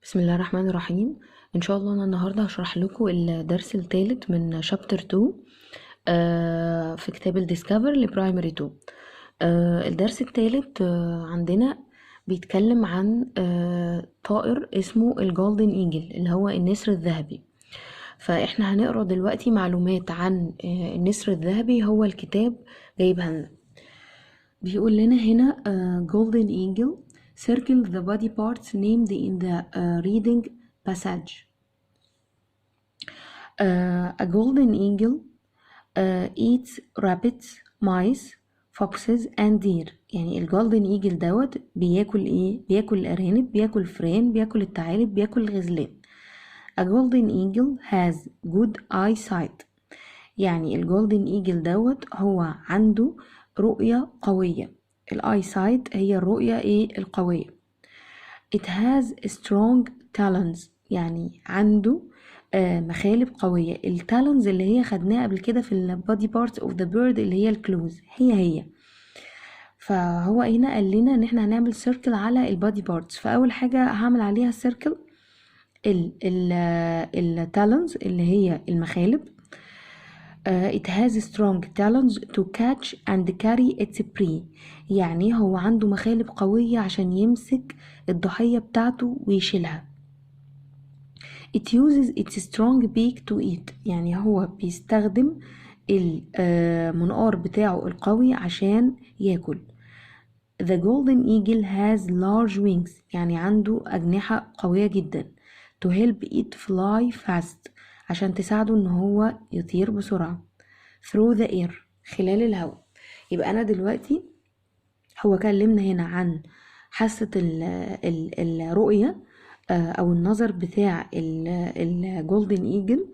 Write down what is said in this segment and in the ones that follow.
بسم الله الرحمن الرحيم. ان شاء الله انا النهارده هشرح لكم الدرس الثالث من شابتر 2 في كتاب الديسكفر لبرايمري 2. الدرس الثالث عندنا بيتكلم عن طائر اسمه الجولدن ايجل اللي هو النسر الذهبي. فاحنا هنقرا دلوقتي معلومات عن النسر الذهبي. هو الكتاب جايبها لنا. بيقول لنا هنا golden eagle circle the body parts named in the reading passage. A golden eagle eats rabbits, mice, foxes and deer. يعني الجولدن ايجل دوت بياكل ايه؟ بياكل الارانب، بياكل فران، بياكل الثعالب، بياكل الغزلان. A golden eagle has good eyesight. يعني الجولدن ايجل دوت هو عنده رؤية قوية. الاي سايت هي الرؤية ايه القوية. It has strong talons. يعني عنده مخالب قوية. التالونز اللي هي خدناها قبل كده في البادي بارتس اوف ذا بيرد اللي هي الكلوز هي. فهو هنا قال لنا ان احنا هنعمل سيركل على البادي بارتس. فاول حاجة هعمل عليها سيركل التالونز اللي هي المخالب. It has strong talons to catch and carry its prey. يعني هو عنده مخالب قوية عشان يمسك الضحية بتاعته ويشيلها. It uses its strong beak to eat. يعني هو بيستخدم المنقار بتاعه القوي عشان ياكل. The golden eagle has large wings. يعني عنده أجنحة قوية جدا. To help it fly fast. عشان تساعده ان هو يطير بسرعة. through the air. خلال الهواء. يبقى انا دلوقتي هو كلمنا هنا عن حاسة الرؤية او النظر بتاع الجولدن ايجل،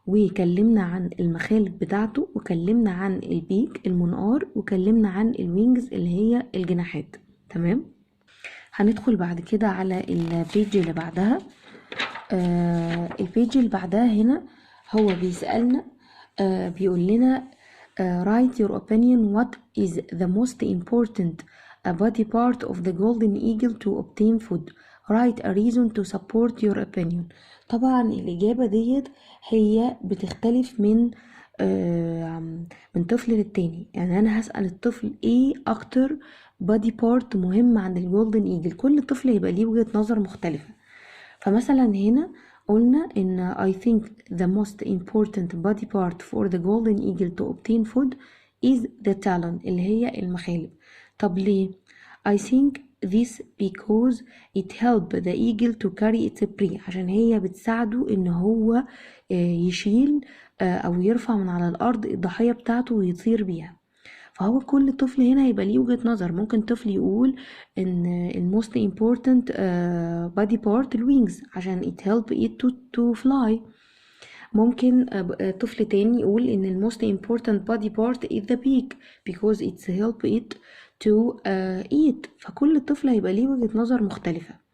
وكلمنا عن المخالب بتاعته، وكلمنا عن البيك المنقار، وكلمنا عن الوينجز اللي هي الجناحات. تمام. هندخل بعد كده على البيج اللي بعدها. البيج اللي بعدها هنا هو بيسألنا بيقول لنا write your opinion what is the most important body part of the golden eagle to obtain food. write a reason to support your opinion. طبعا الإجابة ديت هي بتختلف من طفل للتاني. يعني أنا هسأل الطفل ايه أكتر body part مهم عند الجولدن ايجل. كل طفل يبقى ليه وجهة نظر مختلفة. فمثلا هنا قلنا ان I think the most important body part for the golden eagle to obtain food is the talon اللي هي المخالب. طب ليه؟ I think this because it help the eagle to carry its prey. عشان هي بتساعده ان هو يشيل او يرفع من على الارض الضحية بتاعته ويطير بيها. فهو كل طفل هنا هيبقى ليه وجهة نظر. ممكن طفل يقول ان most important body part الوينجز عشان it help it to fly. ممكن طفل تاني يقول ان most important body part is the beak because it's help it to eat. فكل طفل هيبقى ليه وجهة نظر مختلفة.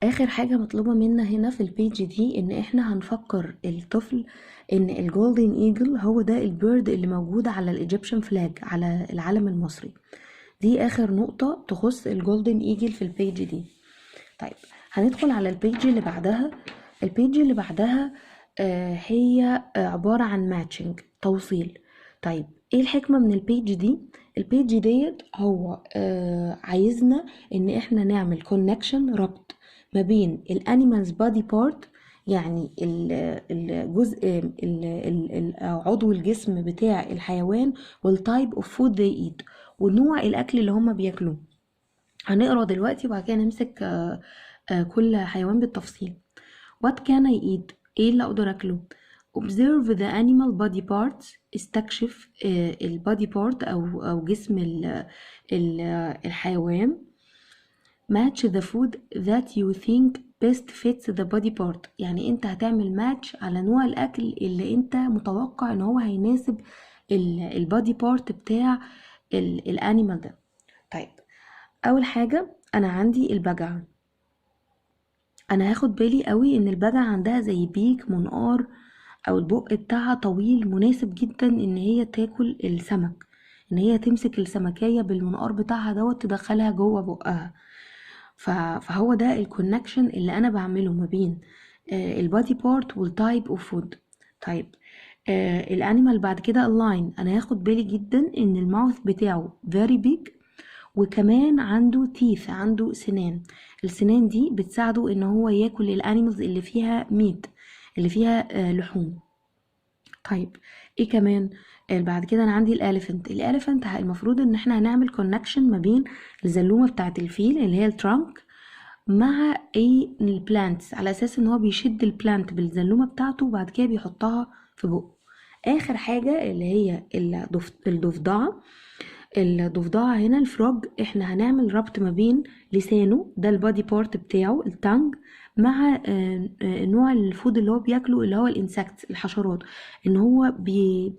اخر حاجة مطلوبة منا هنا في البيج دي ان احنا هنفكر الطفل ان الجولدن ايجل هو ده البيرد اللي موجود على الايجيبشن فلاج، على العلم المصري. دي اخر نقطة تخص الجولدن ايجل في البيج دي. طيب هندخل على البيج اللي بعدها. البيج اللي بعدها هي عبارة عن ماتشنج، توصيل. طيب ايه الحكمة من البيج دي؟ البيج ديت هو عايزنا ان احنا نعمل كونكشن، ربط ما بين الانيمالز بادي بارت، يعني الجزء عضو الجسم بتاع الحيوان، والتايب اوف فود they eat، ونوع الاكل اللي هم بياكلوه. هنقرا دلوقتي وبعد كده نمسك كل حيوان بالتفصيل. what can I eat؟ ايه اللي اقدر اكله؟ observe the animal body parts. استكشف البادي بارت او جسم الحيوان. match the food that you think best fits the body part. يعني انت هتعمل ماتش على نوع الاكل اللي انت متوقع ان هو هيناسب البادي بارت بتاع الانيمال ده. طيب اول حاجة انا عندي البجعة. انا هاخد بالي قوي ان البجعة عندها زي بيك منقار، او البق بتاعها طويل مناسب جدا ان هي تاكل السمك، ان هي تمسك السمكية بالمنقار بتاعها دوت تدخلها جوه بقها. فهو ده الكونكشن اللي انا بعمله ما بين البادي بارت والتايب اوف فود. طيب الانيمال بعد كده اللاين، انا هاخد بالي جدا ان الماوث بتاعه very big، وكمان عنده تيث، عنده سنان. السنان دي بتساعده ان هو ياكل الانيمالز اللي فيها ميت، اللي فيها لحوم. طيب ايه كمان؟ بعد كده انا عندي الاليفنت. الاليفنت المفروض ان احنا هنعمل كونكشن ما بين الزلومه بتاعه الفيل اللي هي الترانك مع ايه البلانتس، على اساس ان هو بيشد البلانت بالزلومه بتاعته وبعد كده بيحطها في بقه. اخر حاجه اللي هي الضفدعه. الضفدعه هنا الفروج، احنا هنعمل ربط ما بين لسانه ده البادي بارت بتاعه التانج مع نوع الفود اللي هو بياكله اللي هو الانسكت الحشرات، ان هو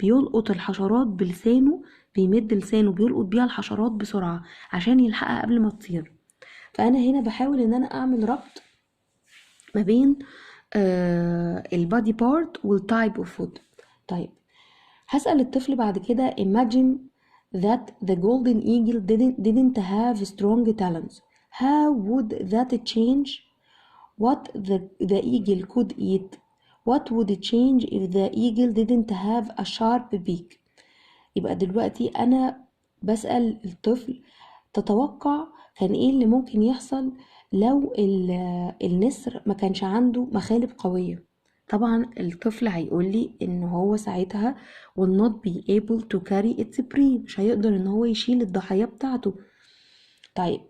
بيلقط الحشرات بلسانه، بيمد لسانه بيلقط بيها الحشرات بسرعه عشان يلحقها قبل ما تطير. فانا هنا بحاول ان انا اعمل ربط ما بين البادي بارت والتايب اوف فود. طيب هسأل الطفل بعد كده imagine that the golden eagle didn't have strong talons. How would that change what the eagle could eat? What would change if the eagle didn't have a sharp beak? يبقى دلوقتي أنا بسأل الطفل تتوقع كان ايه اللي ممكن يحصل لو النسر ما كانش عنده مخالب قوية. طبعا الطفل هيقول لي ان هو ساعتها will not be able to carry its prey، مش هيقدر ان هو يشيل الضحية بتاعته. طيب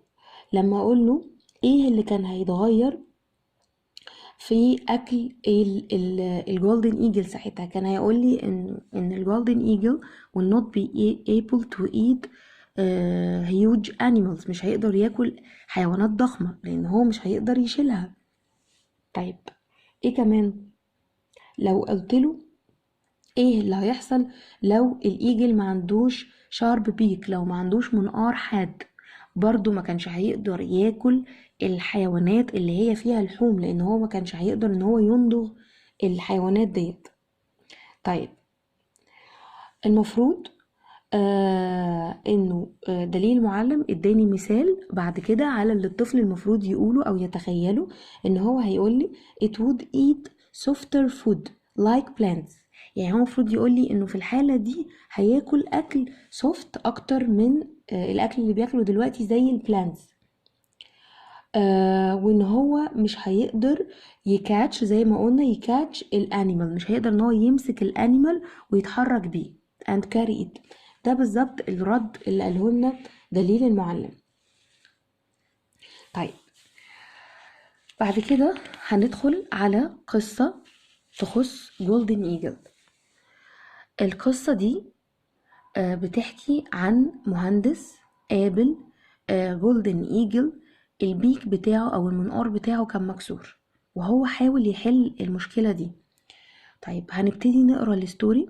لما اقول له ايه اللي كان هيتغير في اكل الجولدن ايجل، ساعتها كان هيقول لي ان الجولدن ايجل will not be able to eat huge animals، مش هيقدر ياكل حيوانات ضخمة لان هو مش هيقدر يشيلها. طيب ايه كمان؟ لو قلت له ايه اللي هيحصل لو الايجل ما عندوش شارب بيك، لو ما عندوش منقار حاد، برضو ما كانش هيقدر ياكل الحيوانات اللي هي فيها لحوم، لان هو ما كانش هيقدر ان هو يندغ الحيوانات ديت. طيب المفروض انه دليل معلم اداني مثال بعد كده على اللي الطفل المفروض يقوله او يتخيله، ان هو هيقول لي it would eat softer food like plants. يعني هو المفروض يقول لي انه في الحالة دي هياكل اكل سوفت اكتر من الاكل اللي بياكله دلوقتي زي البلانتس. وان هو مش هيقدر يكاتش، زي ما قلنا يكاتش الانيمال، مش هيقدر ان هو يمسك الانيمال ويتحرك بيه and carry it. ده بالظبط الرد اللي قاله لنا دليل المعلم. طيب بعد كده هندخل على قصة تخص جولدن ايجل. القصة دي بتحكي عن مهندس قابل جولدن ايجل البيك بتاعه او المنقار بتاعه كان مكسور، وهو حاول يحل المشكلة دي. طيب هنبتدي نقرا الستوري،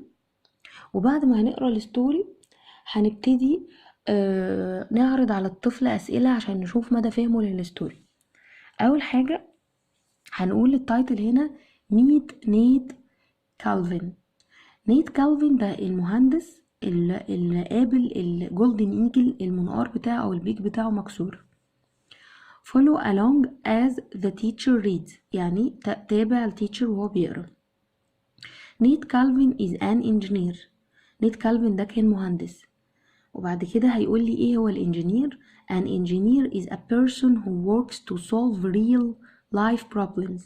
وبعد ما هنقرا الستوري هنبتدي نعرض على الطفل أسئلة عشان نشوف مدى فهمه للستوري. أول حاجة هنقول التايتل هنا ميت نيت كالفين. نيت كالفين ده المهندس اللي قابل الجولدن ايجل المنقار بتاعه أو البيك بتاعه مكسور. follow along as the teacher reads، يعني تابع التيتشر وهو بيقرا. نيت كالفين is an engineer. نيت كالفين ده كان مهندس. وبعد كده هيقول لي ايه هو الانجينير. an engineer is a person who works to solve real life problems.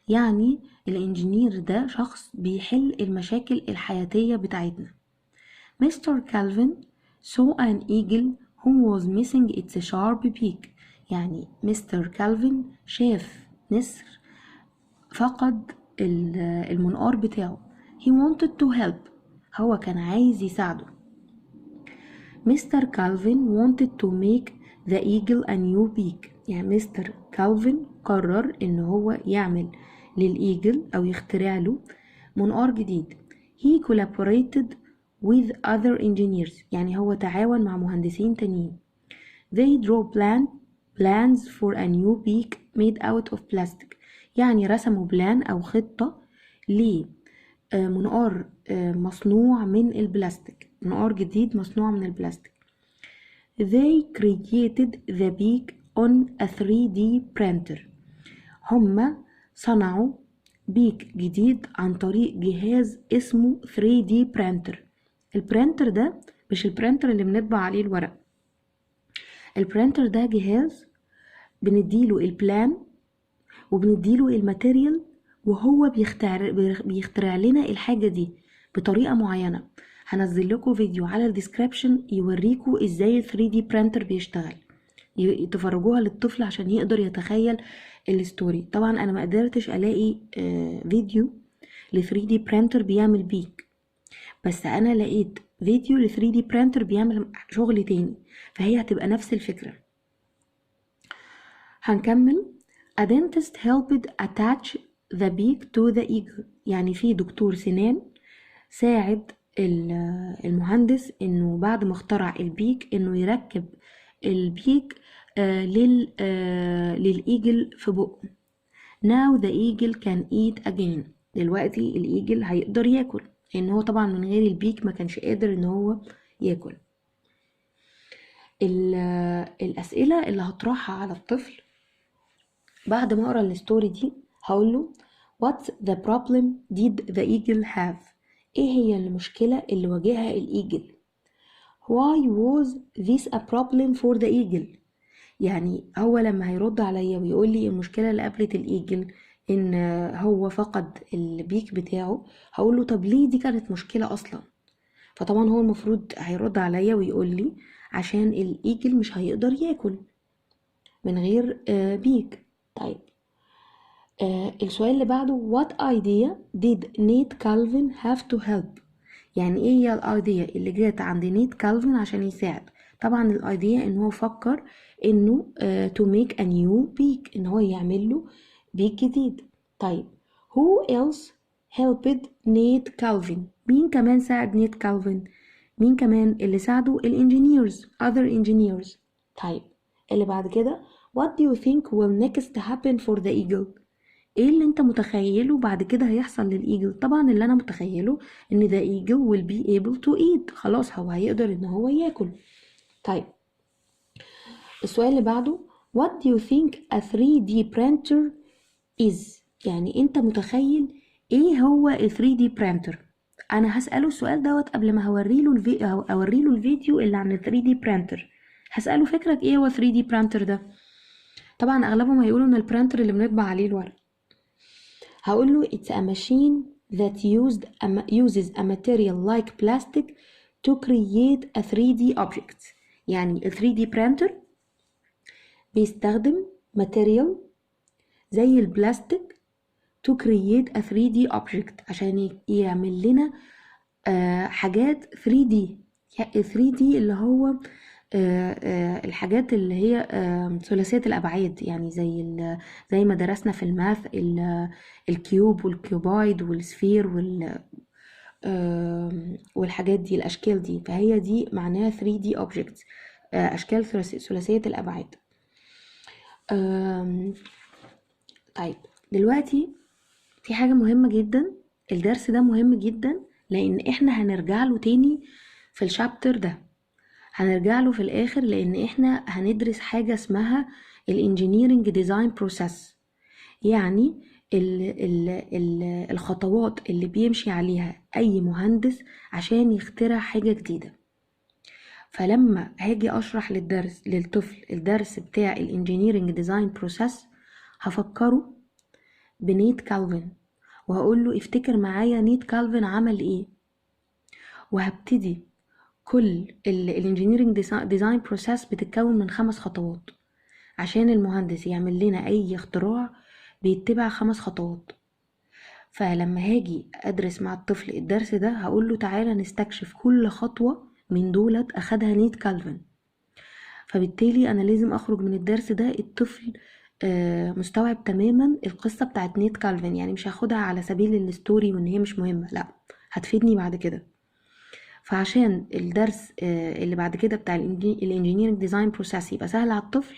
يعني الانجينير ده شخص بيحل المشاكل الحياتية بتاعتنا. Mr. Calvin saw an eagle who was missing its sharp beak. يعني مستر كالفين شاف نسر فقد المنقار بتاعه. he wanted to help، هو كان عايز يساعده. مستر كالفين wanted to make the eagle a new beak. يعني مستر كالفين قرر ان هو يعمل للإيجل او يخترع له منقار جديد. he collaborated with other engineers، يعني هو تعاون مع مهندسين تانيين. they draw plans for a new beak made out of plastic. يعني رسموا بلان او خطة لمنقار مصنوع من البلاستيك، منقار جديد مصنوع من البلاستيك. they created the beak on a 3D printer. هما صنعوا بيك جديد عن طريق جهاز اسمه 3D printer. البرينتر ده مش البرينتر اللي بنطبع عليه الورق. البرينتر ده جهاز بنديله البلان وبنديله الماتيريال، وهو بيخترع لنا الحاجة دي بطريقة معينة. هنزل لكم فيديو على الديسكريبشن يوريكم ازاي ال 3D printer بيشتغل، تفرجوها للطفل عشان يقدر يتخيل الستوري. طبعا انا ما قدرتش الاقي فيديو ل 3D printer بيعمل بيك، بس انا لقيت فيديو ل 3D printer بيعمل شغل تاني، فهي هتبقى نفس الفكرة. هنكمل. A dentist helped attach the beak to the eagle. يعني في دكتور سنان ساعد المهندس انه بعد ما اخترع البيك انه يركب البيك للإيجل في بقه. Now the eagle can eat again. دلوقتي الإيجل هيقدر ياكل، لان هو طبعا من غير البيك ما كانش قادر ان هو ياكل. الأسئلة اللي هطرحها على الطفل بعد ما اقرا الستوري دي هقوله What the problem did the eagle have؟ ايه هي المشكلة اللي واجهها الإيجل؟ Why was this a problem for the eagle؟ يعني هو لما هيرد عليا ويقول لي المشكلة اللي قابلت الإيجل ان هو فقد البيك بتاعه، هقوله طب ليه دي كانت مشكلة اصلا؟ فطبعا هو المفروض هيرد عليا ويقول لي عشان الإيجل مش هيقدر ياكل من غير بيك. طيب السؤال اللي بعده What idea did Nate Calvin have to help؟ يعني ايه هي الايديا اللي جات عند نيت كالفين عشان يساعد؟ طبعا الايديا ان هو فكر انه to make a new beak، ان هو يعمل له بيك جديد. طيب who else helped Nate Calvin؟ مين كمان ساعد نيت كالفين؟ مين كمان اللي ساعده؟ الانجينيرز other engineers. طيب اللي بعد كده What do you think will next happen for the eagle؟ ايه اللي انت متخيله بعد كده هيحصل للايجل؟ طبعا اللي انا متخيله ان the eagle will be able to eat. خلاص هو هيقدر ان هو ياكل. طيب السؤال اللي بعده What do you think a 3D printer is؟ يعني انت متخيل ايه هو ال 3D printer؟ انا هسأله السؤال دوت قبل ما اوريله الفيديو اللي عن ال 3D printer. هسأله فكرك ايه هو 3D printer ده؟ طبعا اغلبهم هيقولوا ان البرينتر اللي بنطبع عليه الورق. هقول له it's a machine that uses a material like plastic to create a 3D object. يعني ال 3D printer بيستخدم material زي البلاستيك to create a 3D object عشان يعمل لنا حاجات 3D. 3D اللي هو الحاجات اللي هي ثلاثية الأبعاد، يعني زي ما درسنا في الماث الكيوب والكيوبايد والسفير والحاجات دي، الأشكال دي. فهي دي معناها 3D objects، أشكال ثلاثية الأبعاد. طيب دلوقتي في حاجة مهمة جدا، الدرس ده مهم جدا لأن احنا هنرجع له تاني في الشابتر ده، هنرجع له في الآخر، لأن احنا هندرس حاجة اسمها الانجينيرنج ديزاين بروسيس. يعني الخطوات اللي بيمشي عليها أي مهندس عشان يخترع حاجة جديدة. فلما هاجي أشرح للطفل الدرس بتاع الانجينيرنج ديزاين بروسيس هفكره بنيت كالفين، وهقول له افتكر معايا نيت كالفين عمل ايه. وهبتدي كل الانجينيرنج ديزاين بروسيس بتتكون من 5 خطوات. عشان المهندس يعمل لنا اي اختراع بيتبع 5 خطوات. فلما هاجي ادرس مع الطفل الدرس ده هقول له تعالى نستكشف كل خطوة من دولت اخدها نيت كالفين. فبالتالي انا لازم اخرج من الدرس ده الطفل مستوعب تماما القصة بتاعت نيت كالفين. يعني مش هاخدها على سبيل الستوري وان هي مش مهمة، لا هتفيدني بعد كده. فعشان الدرس اللي بعد كده بتاع الانجينيرنج ديزاين بروسيس يبقى سهل على الطفل،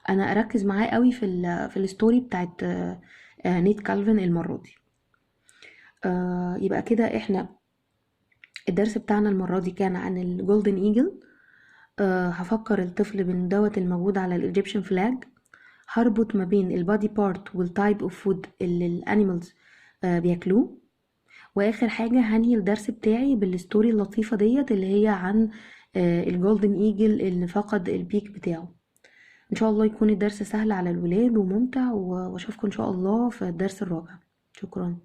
انا اركز معاه قوي في الستوري بتاعت نيت كالفين المرة دي. يبقى كده احنا الدرس بتاعنا المرة دي كان عن الجولدن ايجل. هفكر الطفل بان دوت الموجود على الايجيبشن فلاج. هربط ما بين البادي بارت والتايب اوف فود اللي الانيمالز بياكلوه. واخر حاجة هنهي الدرس بتاعي بالستوري اللطيفة ديت اللي هي عن الجولدن ايجل اللي فقد البيك بتاعه. ان شاء الله يكون الدرس سهل على الولاد وممتع، واشوفكم ان شاء الله في الدرس الرابع. شكرا.